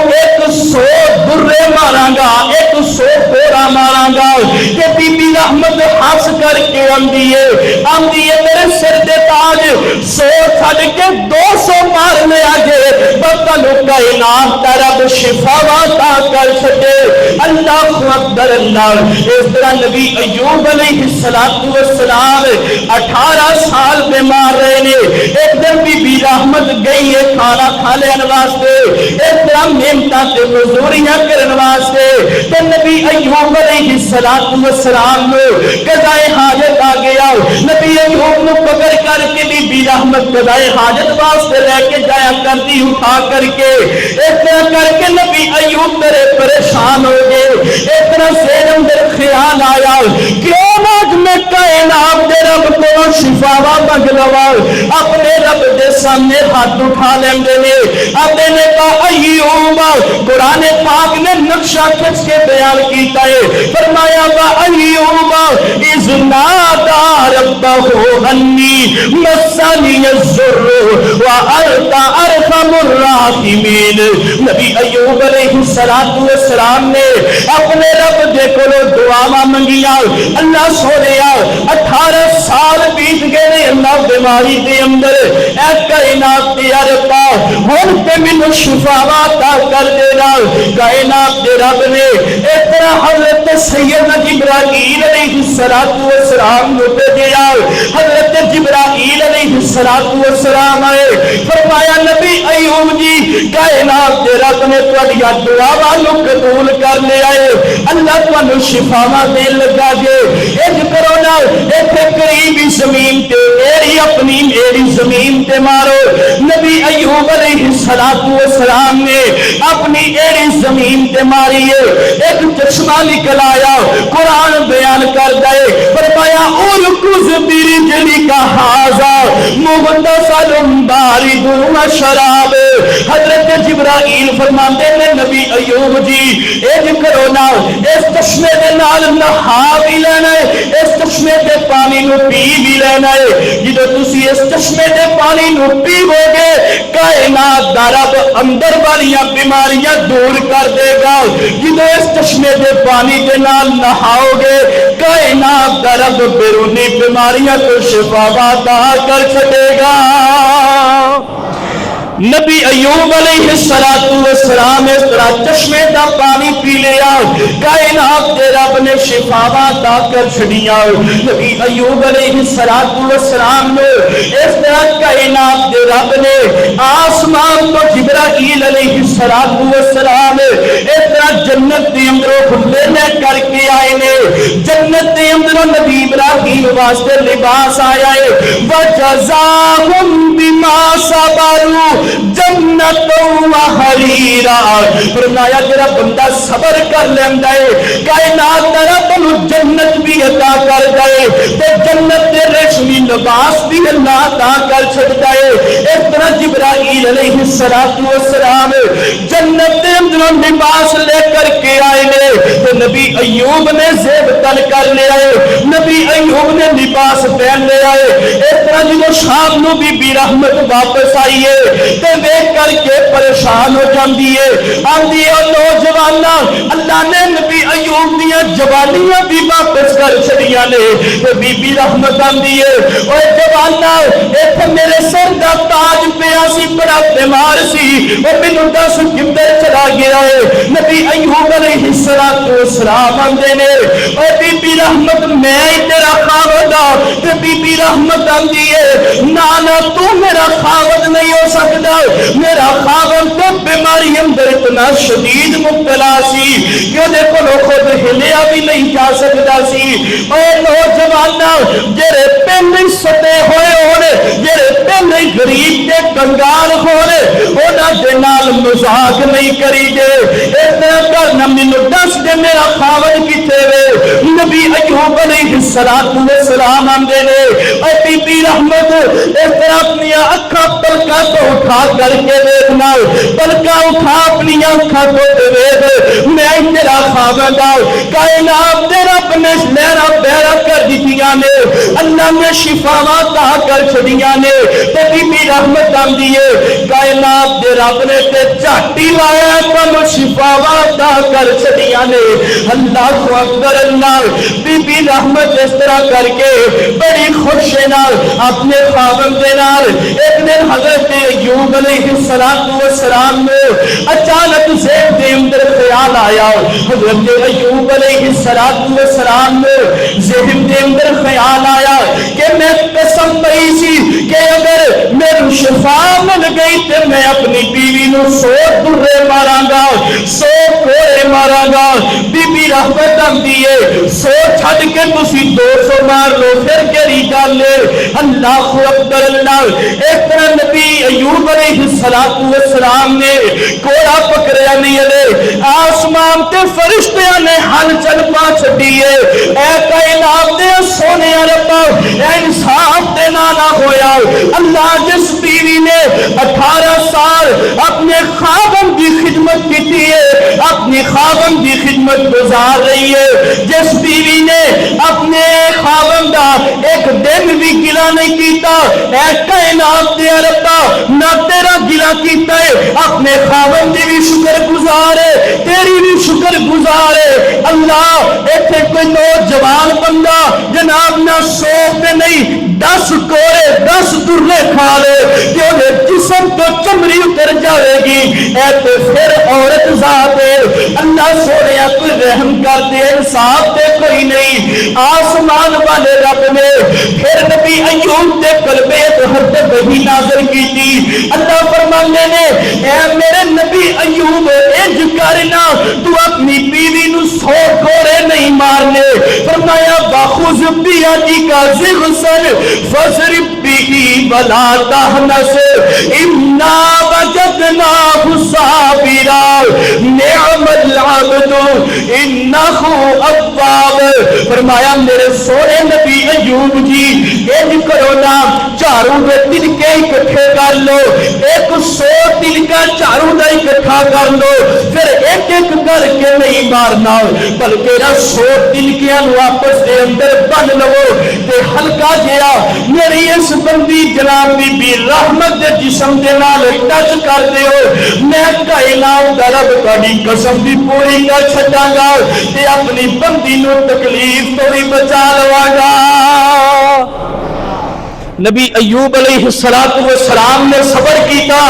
100 درے ماراں گا, 100 گھوڑا ماراں گا. کہ بی بی رحمت ہنس کر کے آندی ہے میرے سر دے تاج 100 چھڈ کے 200 مار لے آجے بطلو کائنات کا رب شفا عطا کر چھڈے. اللہ اکبر اللہ. اس طرح نبی ایوب علیہ السلام 18 سال بیمار رہے نے. ایک دن بی بی رحمت گئی ہے کھانا کھا لینے واسطے, ایک طرح محنتاں تے مزدوریاں کرن واسطے. تے نبی ایوب علیہ السلام نو قضائے حاجت آ گیا. نبی ایوب نو پکڑ کر کے بی بی رحمت قضائے حاجت واسطے لے کے جایا کرتی اٹھا کر کے. اس طرح کر کے نبی ایوب بڑے پریشان ہو گئے. ایک طرح ذہن اندر خیال آیا کیوں آج میں کائنات دے رب کو شفا منگ لوا اپنے رب دے سامنے ہاتھ اٹھا لیندے نے آتے نے کہا ایوب قرآن پاک نے نقشہ کھچ کے بیان کیتا ہے فرمایا وا ایوب اذ نادى ربه انی مسنی الضر وانت ارحم الراحمین نبی ایوب علیہ السلام نے اپنے رب دے کولوں دعاواں منگیاں اللہ سونیا 18 سال بیت گئے نے اللہ بیماری دے اندر اے کائنات دے رب ہن تے مینوں شفا عطا کر دینا کائنات دے رب نے اس طرح حضرت سیدنا جبرائیل علیہ السلام نو بھیجا حضرت جبرائیل علیہ السلام آئے فرمایا نبی ایوب جی کائنات دے رب نے تہاڈی دعاواں نو قبول کر لیا ہے اللہ تانوں شفاواں دین لگا جے اج کرو نا ایتھے قریبی زمین تے میری زمین تے مارو نبی ایوب علیہ السلام نے اپنی ایڑی زمین تے ماری ہے ایک چشمہ نکل آیا قرآن بیان کر دے فرمایا اورکز برجلی کا حاضا مغتسل بارد و شراب حضرت جبرائیل فرماندے نے نبی ایوب جی اج کرو نا اس چشمے دے نال نہا بھی لینا ہے اس چشمے دے پانی نو پی بھی لینا ہے جدو تسی اس چشمے دے پانی نو پیو گے کائنات دا رب اندر والیاں بیماریاں دور کر دے گا جدو اس چشمے دے پانی دے نال نہاؤ گے کائنات دا رب بیرونی بیماریاں کو شفا عطا کر سکے گا نبی ایوب علیہ السلام اس طرح چشمے دا پانی پی لیا کائنات دے رب نے شفا عطا کر چھڑیا نبی ایوب علیہ السلام نے اس طرح کائنات دے رب نے آسمان تو جبرائیل علیہ السلام اس طرح جنت دے اندروں کھلے نے کر کے آئے نے جنت دے اندروں نبی ابراہیم واسطے لباس آیا ہے وجزاہم بما صبروا جنت و حریرا فرمایا جڑا بندہ صبر کر لیندا ہے کائنات دا رب نو جنت بھی عطا کر دے تے جنت دے ریشمی لباس بھی اللہ عطا کر چھڑدا ہے اس طرح جبرائیل علیہ السلام جنت دے اندروں لباس لے کر کے آئے نے تے نبی ایوب نے زیب تن کر لیا ہے نبی ایوب نے لباس پہن لیا ہے اس طرح جدوں شام نو بی رحمت واپس آئی ہے تے دیکھ کر کے پریشان ہو جاندی ہے آندی ہے نوجوانا اللہ نے نبی ایوب دیاں جوانیاں بھی واپس کر چھڑیاں نے تے بی بی رحمت آندی ہے اوے جوانا ایتھے میرے سر دا تاج پیا سی بڑا بیمار سی او مینوں دس کدھر چلا گیا ہے نبی ایوب علیہ السلام آندے نے اوے بی بی رحمت میں تیرا خاوند تے بی بی رحمت آندی ہے نانا تو میرا خاوند نہیں ہو سکتا میرا خاوند تو بیماری اندر اتنا شدید مبتلا سی کہ دے کولو خود ہلیا بھی نہیں جا سکتا سی اے نوجوانا جڑے پہلے ستے ہوئے ہونے جڑے پہلے غریب تے کنگال ہونے انہاں دے نال مذاق نہیں کری جے اس طرح کرنا مینوں دس دے میرا خاوند کتے وے نبی ایوب علیہ السلام آندے نے اے بی بی رحمت اس طرح اپنی اکھاں پلکاں تو اٹھا کر کے دیکھنا پلکاں اٹھا اپنی اکھاں تو دیکھ میں تیرا خاوند کائنات دے رب نے لہرا بہرا کر دتیاں نے اللہ نے شفاواں عطا کر چھڑیاں نے تے بی بی رحمت آندی ہے کائنات دے رب نے تے جھاٹی لایا تانوں شفاواں عطا کر چھڑیاں نے اللہ اکبر اللہ بی بی رحمت اس طرح کر کے بڑی خوشی نال اپنے خاوند دے نال ایک دن حضرت ایوب علیہ السلام نے اچانک ذہن دے اندر خیال آیا حضرت ایوب علیہ السلام نے ذہن دے اندر خیال آیا کہ میں قسم پئی سی کہ اگر میری شفا مل گئی تے میں اپنی بیوی نو 100 درے ماراں گا 100 کوڑے ماراں گا بی بی رحمت آندی ہے 100 چھڈ کے تسی 200 مار لو پھر کیڑی گل ہے اللہ اکبر اللہ ایک طرح نبی ایوب علیہ السلام نے کوڑا پکڑیا نہیں ہے آسمان تے فرشتیاں نے ہل چل پا چھڈی ہے اے کائنات دے سونے رب اے انصاف دے نال نہ ہویا۔ اللہ جس بیوی نے 18 سال اپنے خاوند کی خدمت کی ہے، اپنی خاوند کی خدمت گزار رہی ہے، جس بیوی نے اپنے خاوند کا ایک دن بھی گلا نہیں کیتا، اے کائنات دے ربا نہ تیرا گلا کیتا ہے، اپنے خاوند دی بھی شکر گزار ہے، تیری بھی شکر گزار ہے۔ اللہ ایتھے کوئی نوجوان بندہ جناب نہ سوف تے نہیں 10 کوڑے 10 درلے کھا لے کہ انہیں جسم تو چمڑی اتر جائے گی، اے تو پھر عورت ذات ہے۔ اللہ سونے کوئی رحم کر دے، انصاف دے کوئی نہیں۔ آسمان والے رب نے پھر نبی ایوب دے قلبے طہر تے وحی نازل کی تھی۔ اللہ فرمانے نے اے میرے نبی ایوب انج کرنا، تو اپنی بیوی نو 100 کوڑے نہیں مارنے۔ فرمایا باخذ بیادی کا زغسن فضرب به ولا تحنس انا وجدناه صابرا نعم العبد انه اواب۔ فرمایا میرے سونے نبی ایوب جی انج کرو نا، جھاڑو دے تلکے اکٹھے کر لو، 100 تلکا جھاڑو دا اکٹھا کر لو، پھر ایک ایک کر کے نہیں مارنا بلکہ 100 تلکیاں نو آپس دے اندر بن لو تے ہلکا جیا میری اس بندی جناب بی بی رحمت دے جسم دے نال ٹچ کر دیو، میں کائنات دا رب تہاڈی قسم دی پوری کر چھڈاں گا تے اپنی بندی نو تکلیف تو بھی بچا لواں گا۔ نبی ایوب علیہ السلام نے صبر کیتا۔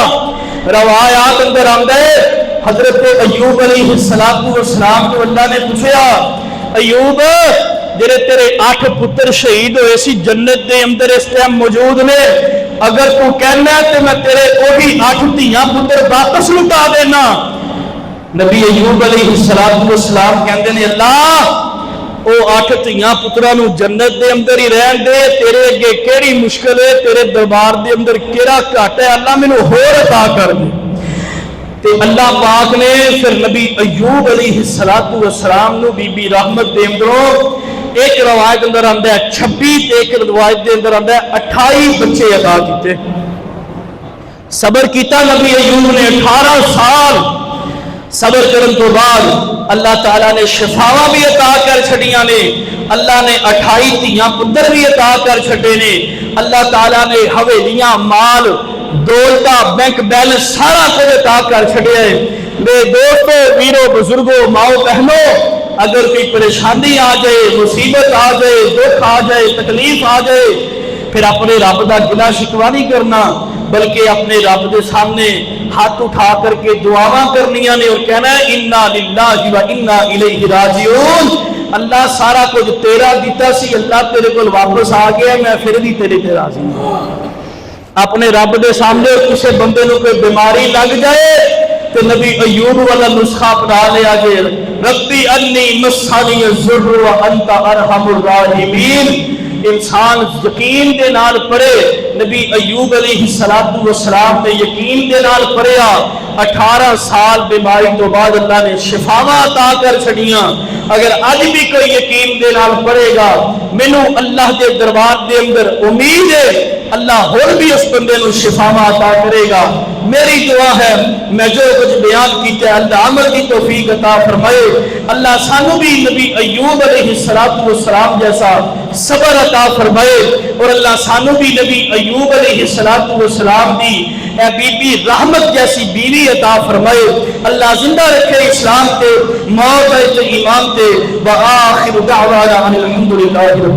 روایات اندر آندا ہے حضرت ایوب علیہ السلام کو اللہ نے پوچھا ایوب جڑے تیرے 8 پتر شہید ہوئے سی جنت دے اندر اس ٹائم موجود نے، اگر تو کہنا ہے تو میں تیرے وہی 8 دھیاں پتر واپس لٹا دینا۔ نبی ایوب علیہ السلام کہندے نے اللہ او 8 دھیاں پتراں نو جنت دے اندر ہی رہن دے، تیرے اگے کیڑی مشکل ہے، تیرے دربار دے اندر کیڑا گھٹ ہے، اللہ مینوں ہور عطا کر دے۔ تے اللہ پاک نے پھر نبی ایوب علیہ السلام نو بی بی رحمت دے اندروں ایک روایت اندر آندا ہے 26 ایک روایت دے اندر آندا ہے 28 بچے عطا کیتے۔ صبر کیتا نبی ایوب نے 18 سال صبر کرن تو بعد اللہ تعالیٰ نے شفاواں بھی عطا کر چھڑیاں نے، اللہ نے 28 دھیاں پتر بھی عطا کر چھڑے نے، اللہ تعالیٰ نے حویلیاں مال دولتا بینک بیلنس سارا کچھ عطا کر چھڑیا ہے۔ میرے دوستو ویرو بزرگو ماؤ بہنو، اگر کوئی پریشانی آ جائے، مصیبت آ جائے، دکھ آ جائے، تکلیف آ جائے، پھر اپنے رب دا گلہ شکوہ نہیں کرنا بلکہ اپنے رب دے سامنے ہاتھ اٹھا کر کے دعاواں کرنیاں نے اور کہنا ہے انا للہ و انا الیہ راجعون۔ اللہ سارا کچھ تیرا دیتا سی، اللہ تیرے کو واپس آ گیا، میں پھر بھی تیرے تے راضی ہوں۔ اپنے رب دے سامنے کسی بندے نو کوئی بیماری لگ جائے تو نبی ایوب والا نسخہ اپنا لیا جائے، ربی انی مسانی الضر وانت ارحم الراحمین۔ انسان یقین دے نال پڑھے، نبی ایوب علیہ السلام نے یقین دے نال پڑھیا، 18 سال بیماری تو بعد اللہ نے شفاواں عطا کر چھڑیاں۔ اگر اج بھی کوئی یقین دے نال پڑھے گا، مینوں اللہ دے دربار دے اندر امید ہے اللہ ہور بھی اس بندے نو شفاواں عطا کرے گا۔ میری دعا ہے میں جو کچھ بیان کیتا ہے اللہ عمل کی توفیق عطا فرمائے، اللہ سانو بھی نبی ایوب علیہ السلام جیسا صبر عطا فرمائے، اور اللہ سانو بھی نبی ایوب علیہ السلام دی اے بی بی رحمت جیسی بیوی عطا فرمائے، اللہ زندہ رکھے اسلام تے، موت تے، ایمان تے، وآخر دعوانا ان الحمدللہ رب